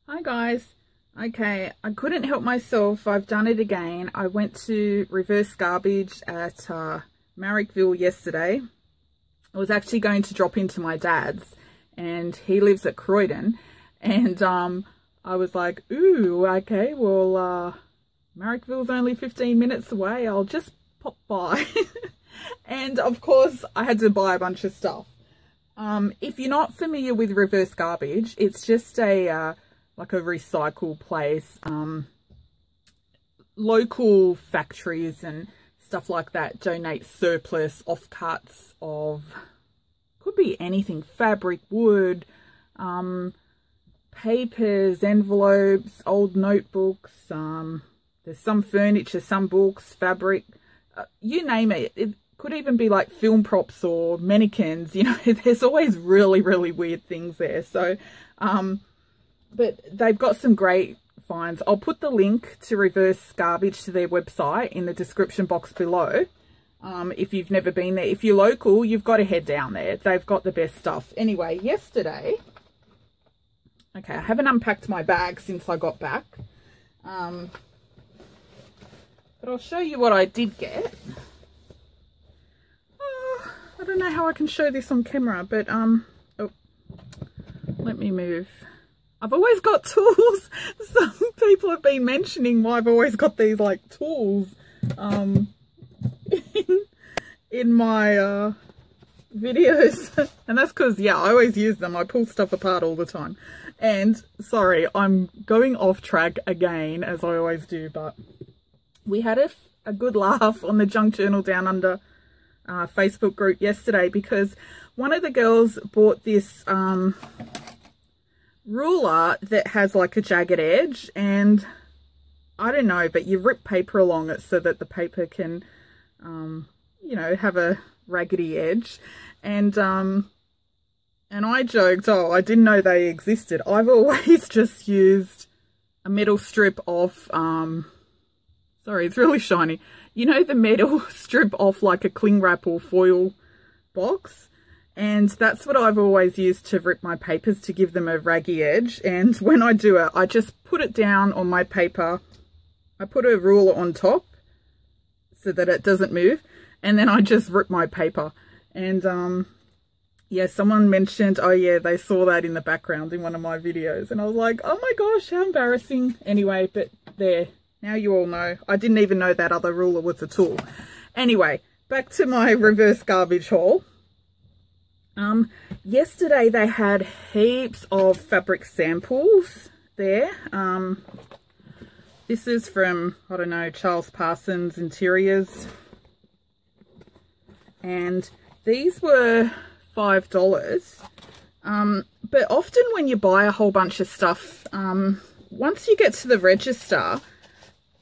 Hi guys. Okay, I couldn't help myself. I've done it again. I went to reverse garbage at Marrickville yesterday. I was actually going to drop into my dad's, and he lives at Croydon, and I was like, ooh, okay, well, Marrickville's only 15 minutes away. I'll just pop by. And of course, I had to buy a bunch of stuff. If you're not familiar with reverse garbage, it's just like a recycle place. Local factories and stuff like that donate surplus offcuts of, could be anything, fabric, wood, papers, envelopes, old notebooks, there's some furniture, some books, fabric, you name it. It could even be like film props or mannequins, you know. There's always really, really weird things there. So, but they've got some great finds. I'll put the link to reverse garbage to their website in the description box below. If you've never been there, if you're local, you've got to head down there. They've got the best stuff. Anyway, yesterday, okay, I haven't unpacked my bag since I got back. But I'll show you what I did get. Oh, I don't know how I can show this on camera, but oh, let me move. I've always got tools. Some people have been mentioning why I've always got these like tools in my videos. And that's because, yeah, I always use them. I pull stuff apart all the time. And sorry, I'm going off track again, as I always do, but we had a good laugh on the Junk Journal Down Under Facebook group yesterday, because one of the girls bought this ruler that has like a jagged edge, and I don't know, but you rip paper along it so that the paper can you know, have a raggedy edge. And I joked, oh, I didn't know they existed. I've always just used a metal strip off sorry, it's really shiny, you know, the metal strip off like a cling wrap or foil box. And that's what I've always used to rip my papers, to give them a raggy edge. And when I do it, I just put it down on my paper. I put a ruler on top so that it doesn't move. And then I just rip my paper. And yeah, someone mentioned, oh yeah, they saw that in the background in one of my videos. And I was like, oh my gosh, how embarrassing. Anyway, but there, now you all know. I didn't even know that other ruler was a tool. Anyway, back to my reverse garbage haul. Yesterday they had heaps of fabric samples there. This is from, I don't know, Charles Parsons Interiors. And these were $5. But often when you buy a whole bunch of stuff, once you get to the register,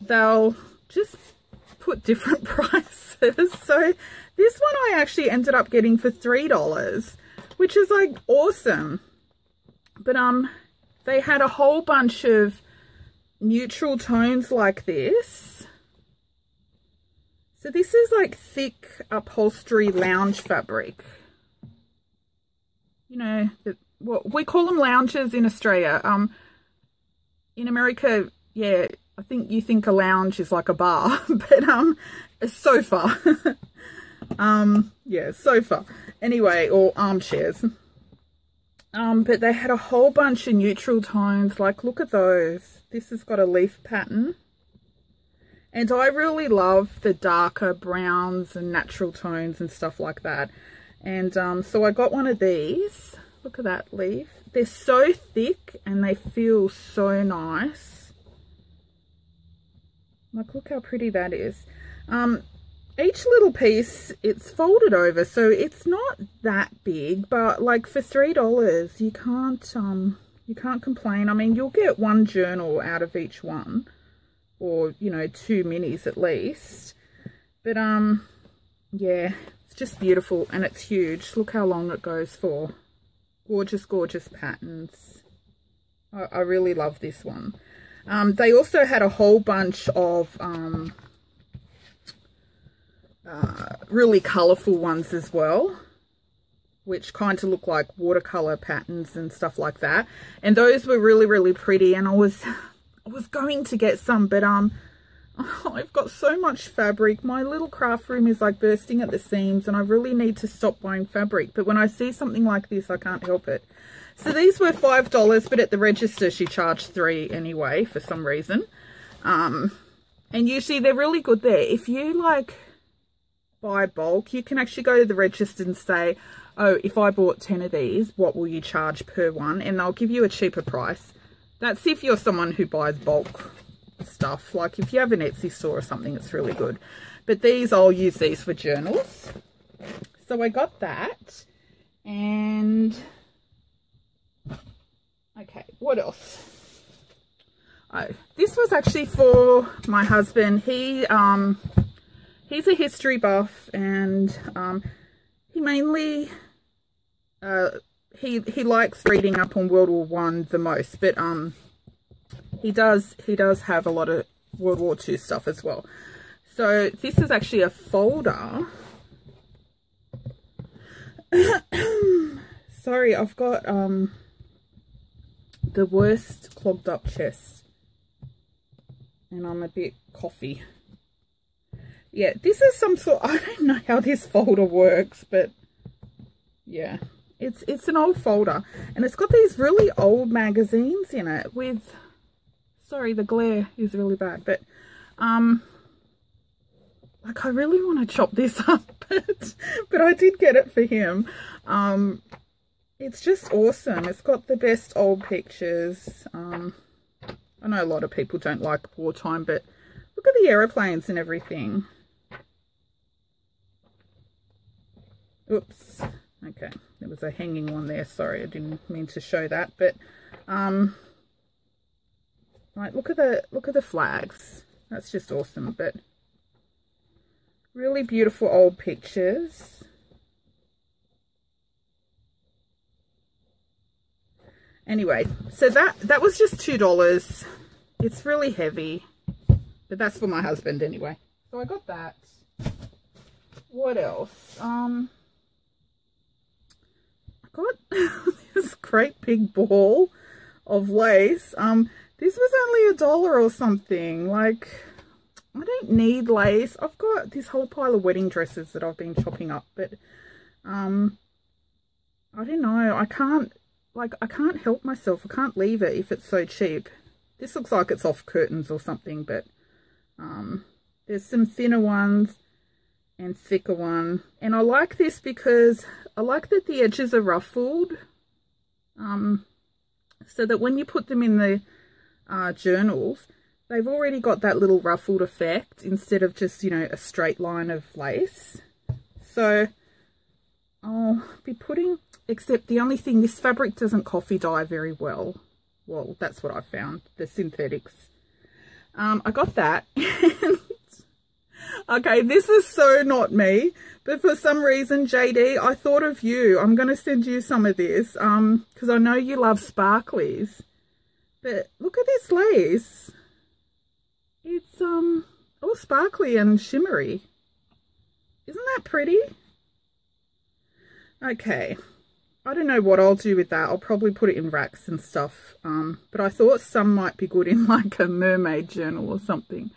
they'll just put different prices. So this one I actually ended up getting for $3, which is like awesome. But they had a whole bunch of neutral tones like this. So this is like thick upholstery lounge fabric. You know, what we call them lounges in Australia. In America, yeah, I think you think a lounge is like a bar, but a sofa. Yeah, sofa. Anyway, or armchairs. But they had a whole bunch of neutral tones. Like, look at those. This has got a leaf pattern. And I really love the darker browns and natural tones and stuff like that. And so I got one of these. Look at that leaf. They're so thick and they feel so nice. Like, look how pretty that is. Each little piece, it's folded over, so it's not that big, but like for $3, you can't complain. I mean, you'll get one journal out of each one, or, you know, 2 minis at least. But yeah, it's just beautiful, and it's huge. Look how long it goes for. Gorgeous, gorgeous patterns. I really love this one. They also had a whole bunch of really colourful ones as well. which kind of look like watercolor patterns and stuff like that. And those were really, really pretty. And I was going to get some, but I've got so much fabric. My little craft room is like bursting at the seams, and I really need to stop buying fabric. But when I see something like this, I can't help it. So these were $5, but at the register she charged $3 anyway for some reason. And usually they're really good there. If you like buy bulk, you can actually go to the register and say, oh, if I bought 10 of these, what will you charge per one? And they'll give you a cheaper price. That's if you're someone who buys bulk stuff. Like if you have an Etsy store or something, it's really good. But these, I'll use these for journals. So I got that. And okay, what else? Oh, this was actually for my husband. He's a history buff, and he mainly he likes reading up on World War I the most, but he does have a lot of World War II stuff as well. So this is actually a folder. Sorry, I've got the worst clogged up chest, and I'm a bit coughy. Yeah, this is some sort, I don't know how this folder works, but yeah, it's an old folder, and it's got these really old magazines in it with, sorry, the glare is really bad, but like I really want to chop this up, but I did get it for him. It's just awesome. It's got the best old pictures. I know a lot of people don't like wartime, but look at the aeroplanes and everything. Oops. Okay, there was a hanging one there. Sorry, I didn't mean to show that. But like look at the flags. That's just awesome. But really beautiful old pictures. Anyway, so that was just $2. It's really heavy, but that's for my husband anyway. So I got that. What else? I got this great big ball of lace. This was only $1 or something. Like, I don't need lace. I've got this whole pile of wedding dresses that I've been chopping up, but I don't know. I can't help myself. I can't leave it if it's so cheap. This looks like it's off curtains or something, but there's some thinner ones and thicker one. And I like this because I like that the edges are ruffled, so that when you put them in the journals, they've already got that little ruffled effect instead of just, you know, a straight line of lace. So I'll be putting, except the only thing, this fabric doesn't coffee dye very well. Well, that's what I found, the synthetics. I got that. Okay, this is so not me, but for some reason, JD, I thought of you. I'm going to send you some of this because I know you love sparklies. But look at this lace. It's all sparkly and shimmery. Isn't that pretty? Okay. I don't know what I'll do with that. I'll probably put it in racks and stuff. But I thought some might be good in like a mermaid journal or something.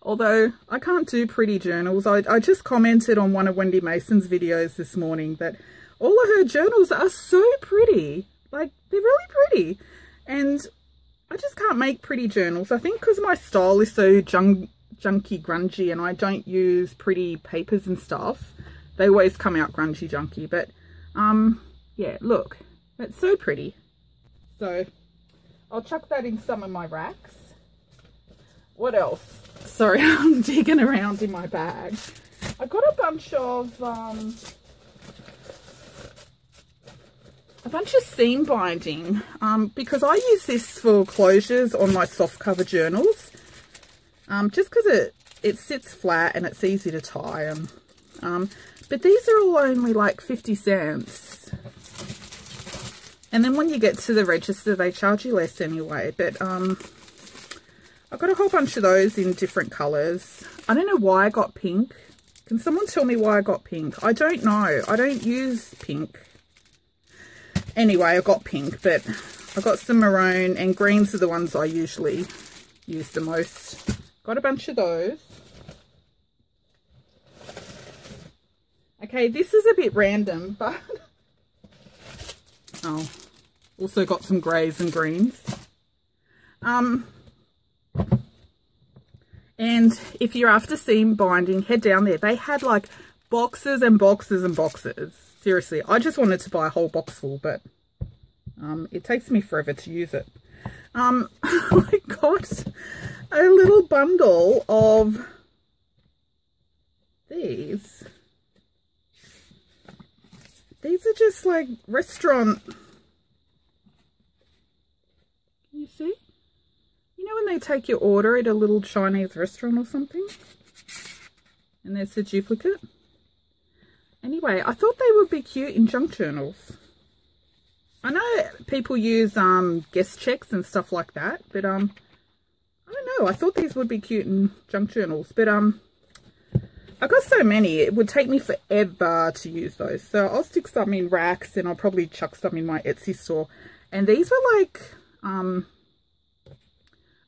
Although I can't do pretty journals. I just commented on one of Wendy Mason's videos this morning that all of her journals are so pretty. Like, they're really pretty. And I just can't make pretty journals. I think because my style is so junky, grungy, and I don't use pretty papers and stuff. They always come out grungy, junky. But, yeah, look. That's so pretty. So, I'll chuck that in some of my racks. What else? Sorry, I'm digging around in my bag. I got a bunch of seam binding because I use this for closures on my soft cover journals, just because it sits flat and it's easy to tie. But these are all only like 50 cents. And then when you get to the register, they charge you less anyway. But I've got a whole bunch of those in different colours. I don't know why I got pink. Can someone tell me why I got pink? I don't know. I don't use pink. Anyway, I got pink, but I got some maroon, and greens are the ones I usually use the most. Got a bunch of those. Okay, this is a bit random, but oh, also got some greys and greens. And if you're after seam binding, head down there. They had like boxes and boxes and boxes. Seriously, I just wanted to buy a whole box full, but it takes me forever to use it. I got a little bundle of these. These are just like restaurant. Can you see? You know when they take your order at a little Chinese restaurant or something? And there's the duplicate. Anyway, I thought they would be cute in junk journals. I know people use guest checks and stuff like that, but I don't know. I thought these would be cute in junk journals, but I got so many, it would take me forever to use those. So I'll stick some in racks, and I'll probably chuck some in my Etsy store. And these were like, I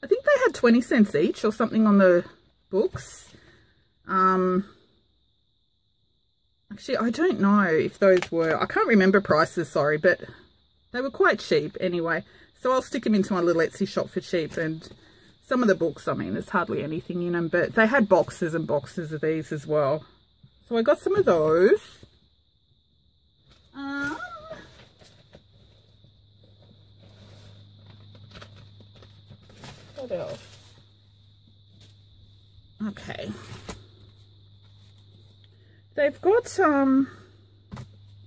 think they had 20 cents each or something on the books. Actually, I don't know if those were, I can't remember prices, sorry, but they were quite cheap anyway. So I'll stick them into my little Etsy shop for cheap. And some of the books, I mean, there's hardly anything in them, but they had boxes and boxes of these as well. So I got some of those. What else? Okay. They've got a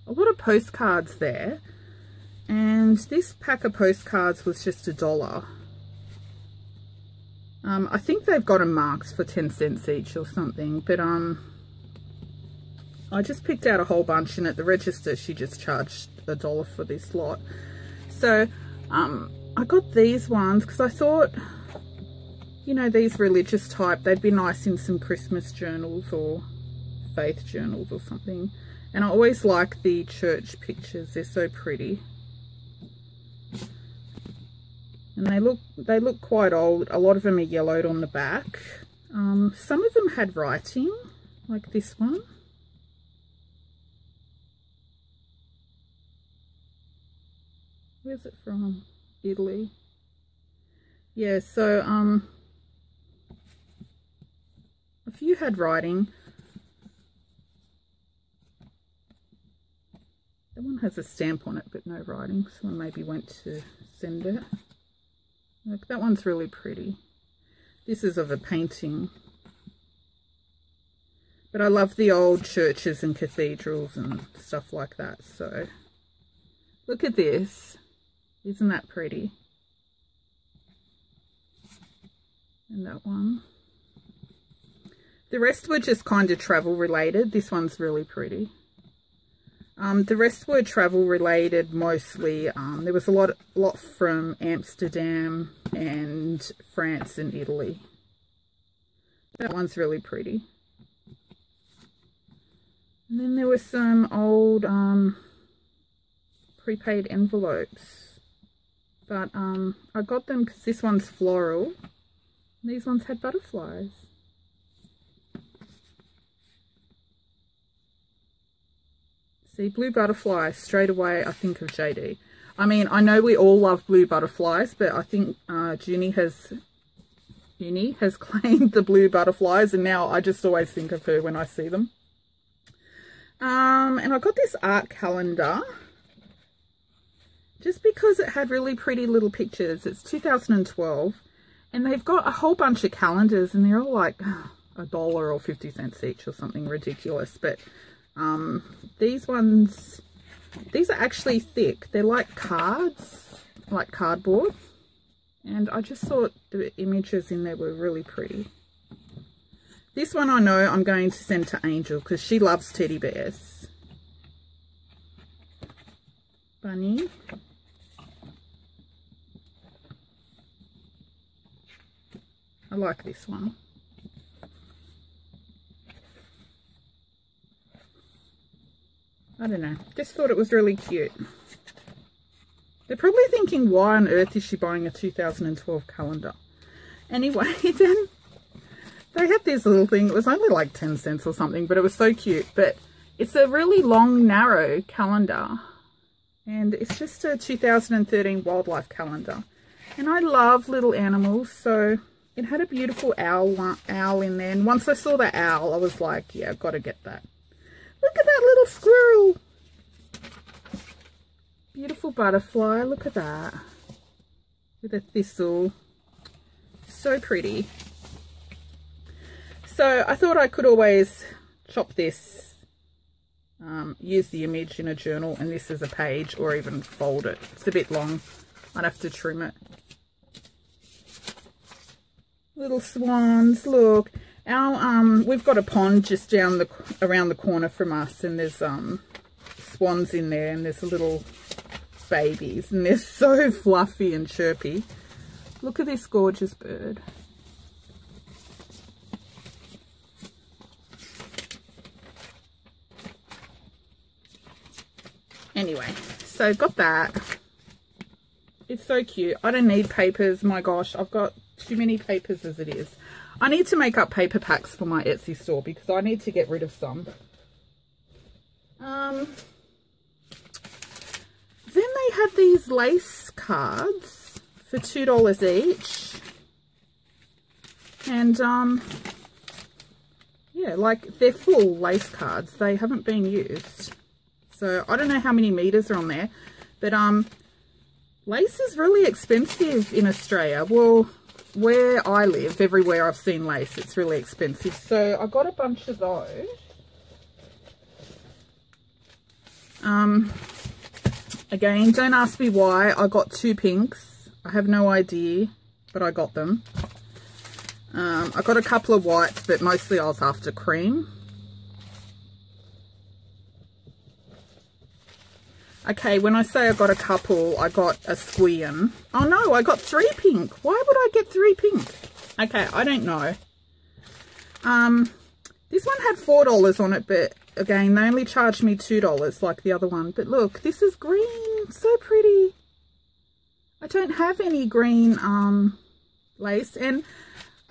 lot of postcards there, and this pack of postcards was just $1. I think they've got them marked for 10 cents each or something, but I just picked out a whole bunch, and at the register she just charged $1 for this lot. So I got these ones because I thought, you know, these religious type, they'd be nice in some Christmas journals or faith journals or something. And I always like the church pictures, they're so pretty. And they look quite old. A lot of them are yellowed on the back. Some of them had writing, like this one. Where's it from? Italy. Yeah, so a few had writing. That one has a stamp on it but no writing. Someone maybe went to send it. Look, that one's really pretty. This is of a painting. But I love the old churches and cathedrals and stuff like that. So look at this. Isn't that pretty? And that one. The rest were just kind of travel related. This one's really pretty. The rest were travel related mostly. There was a lot from Amsterdam and France and Italy. That one's really pretty. And then there were some old prepaid envelopes. But I got them because this one's floral. And these ones had butterflies. See, blue butterflies, straight away I think of JD. I mean, I know we all love blue butterflies, but I think Uni has claimed the blue butterflies, and now I just always think of her when I see them. And I got this art calendar just because it had really pretty little pictures. It's 2012, and they've got a whole bunch of calendars, and they're all like $1 or 50 cents each or something ridiculous. But these ones, these are actually thick. They're like cards, like cardboard. And I just thought the images in there were really pretty. This one I know I'm going to send to Angel because she loves teddy bears. Bunny. I like this one. I don't know, just thought it was really cute. They're probably thinking, why on earth is she buying a 2012 calendar? Anyway, then they had this little thing. It was only like 10 cents or something, but it was so cute. But it's a really long, narrow calendar. And it's just a 2013 wildlife calendar. And I love little animals, so it had a beautiful owl in there. And once I saw the owl, I was like, yeah, I've got to get that. Look at that little squirrel. Beautiful butterfly. Look at that. With a thistle. So pretty. So I thought I could always chop this, use the image in a journal and this as a page, or even fold it. It's a bit long. I'd have to trim it. Little swans, look. Our we've got a pond just around the corner from us, and there's swans in there, and there's little babies, and they're so fluffy and chirpy. Look at this gorgeous bird. Anyway, so got that. It's so cute. I don't need papers. My gosh, I've got too many papers as it is. I need to make up paper packs for my Etsy store because I need to get rid of some. Then they had these lace cards for $2 each. And yeah, like they're full lace cards. They haven't been used. So I don't know how many meters are on there, but lace is really expensive in Australia. Well, where I live, everywhere I've seen lace, it's really expensive. So I got a bunch of those. Again, don't ask me why. I got 2 pinks. I have no idea, but I got them. I got a couple of whites, but mostly I was after cream. Okay, when I say I got a couple, I got a squeon. Oh no, I got 3 pink. Why would I get 3 pink? Okay, I don't know. This one had $4 on it, but again, they only charged me $2 like the other one. But look, this is green. So pretty. I don't have any green lace, and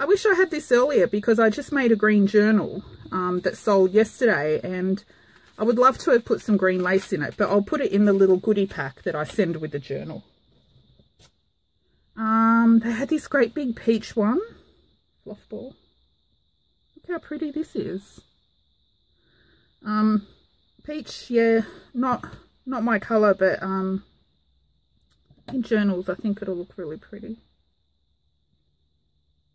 I wish I had this earlier because I just made a green journal that sold yesterday, and I would love to have put some green lace in it, but I'll put it in the little goodie pack that I send with the journal. They had this great big peach one. Fluff ball. Look how pretty this is. Peach, yeah, not my colour, but in journals I think it'll look really pretty.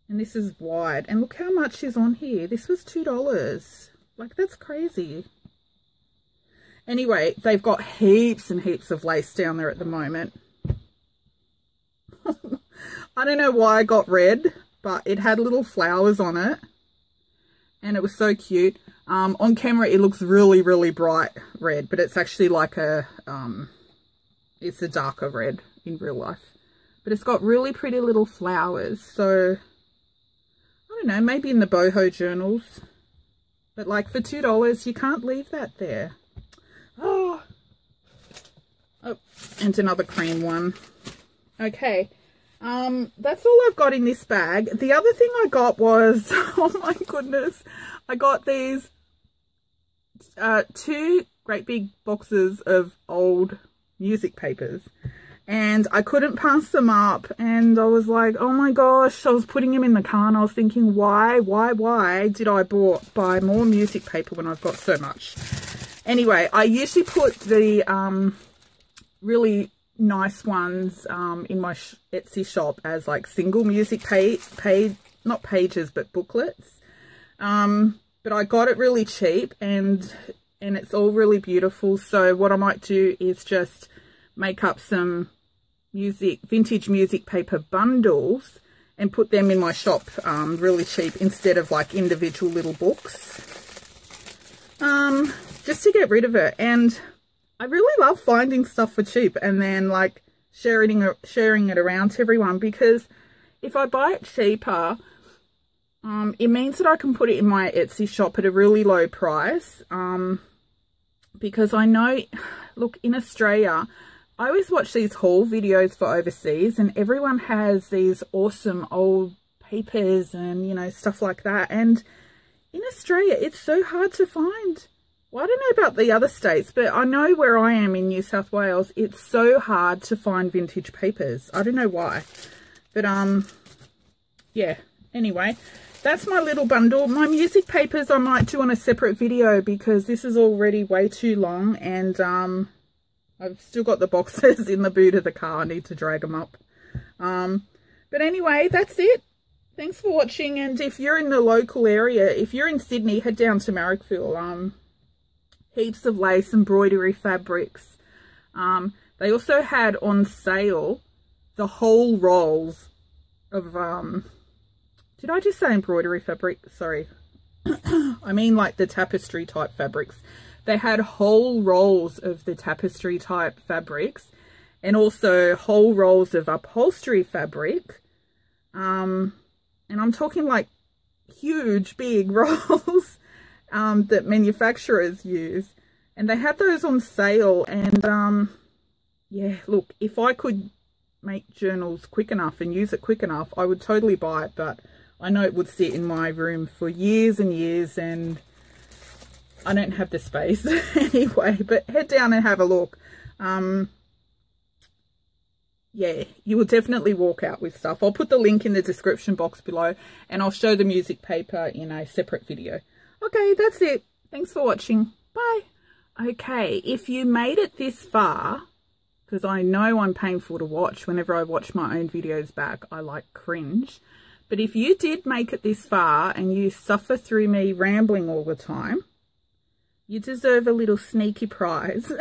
And this is wide. And look how much is on here. This was $2. Like, that's crazy. Anyway, they've got heaps and heaps of lace down there at the moment. I don't know why I got red, but it had little flowers on it. And it was so cute. On camera, it looks really, really bright red, but it's actually like a, it's a darker red in real life. But it's got really pretty little flowers. So, I don't know, maybe in the boho journals. But like for $2, you can't leave that there. Oh, and another cream one. Okay, that's all I've got in this bag. The other thing I got was, oh my goodness, I got these 2 great big boxes of old music papers, and I couldn't pass them up, and I was like, oh my gosh, I was putting them in the car, and I was thinking, why did I buy more music paper when I've got so much? Anyway, I usually put the really nice ones in my Etsy shop as like single music not pages, but booklets. But I got it really cheap, and it's all really beautiful. So what I might do is just make up some vintage music paper bundles and put them in my shop really cheap instead of like individual little books. Just to get rid of it. And I really love finding stuff for cheap and then like sharing it around to everyone, because if I buy it cheaper, it means that I can put it in my Etsy shop at a really low price, because I know, look, in Australia I always watch these haul videos for overseas, and everyone has these awesome old papers and, you know, stuff like that. And in Australia, it's so hard to find. Well, I don't know about the other states, but I know where I am in New South Wales, it's so hard to find vintage papers. I don't know why. But, yeah. Anyway, that's my little bundle. My music papers I might do on a separate video because this is already way too long, and I've still got the boxes in the boot of the car. I need to drag them up. But anyway, that's it. Thanks for watching, and if you're in the local area, if you're in Sydney, head down to Marrickville. Heaps of lace embroidery fabrics. They also had on sale the whole rolls of, did I just say embroidery fabric? Sorry. I mean like the tapestry type fabrics. They had whole rolls of the tapestry type fabrics and also whole rolls of upholstery fabric. And I'm talking like huge, big rolls that manufacturers use. And they had those on sale. And yeah, look, if I could make journals quick enough and use it quick enough, I would totally buy it. But I know it would sit in my room for years and years, and I don't have the space anyway. But head down and have a look. Yeah, you will definitely walk out with stuff. I'll put the link in the description box below, and I'll show the music paper in a separate video. Okay, that's it. Thanks for watching. Bye. Okay, if you made it this far, because I know I'm painful to watch whenever I watch my own videos back, I like cringe. But if you did make it this far and you suffer through me rambling all the time, you deserve a little sneaky prize.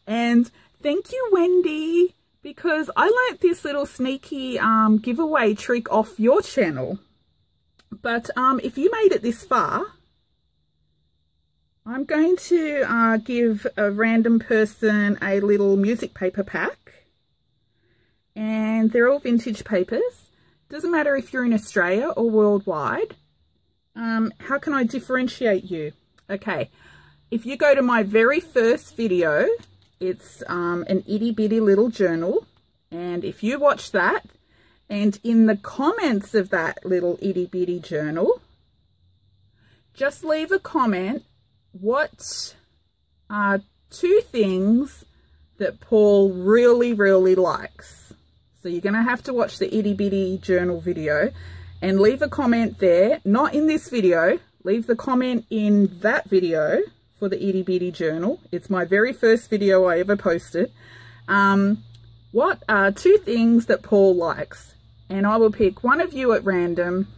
And thank you, Wendy, because I learnt this little sneaky giveaway trick off your channel. But if you made it this far, I'm going to give a random person a little music paper pack. And they're all vintage papers. Doesn't matter if you're in Australia or worldwide. How can I differentiate you? Okay, if you go to my very first video, it's an itty bitty little journal, and if you watch that, and in the comments of that little itty bitty journal, just leave a comment. What are 2 things that Paul really, really likes? So you're going to have to watch the itty bitty journal video and leave a comment there, not in this video. Leave the comment in that video for the itty bitty journal. It's my very first video I ever posted. What are 2 things that Paul likes? And I will pick one of you at random,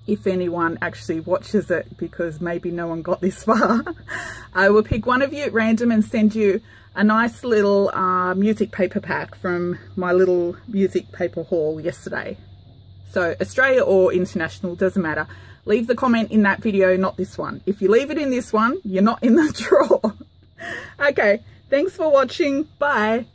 if anyone actually watches it, because maybe no one got this far. I will pick one of you at random and send you a nice little music paper pack from my little music paper haul yesterday. So Australia or international, doesn't matter. Leave the comment in that video, not this one. If you leave it in this one, you're not in the draw. Okay, thanks for watching. Bye.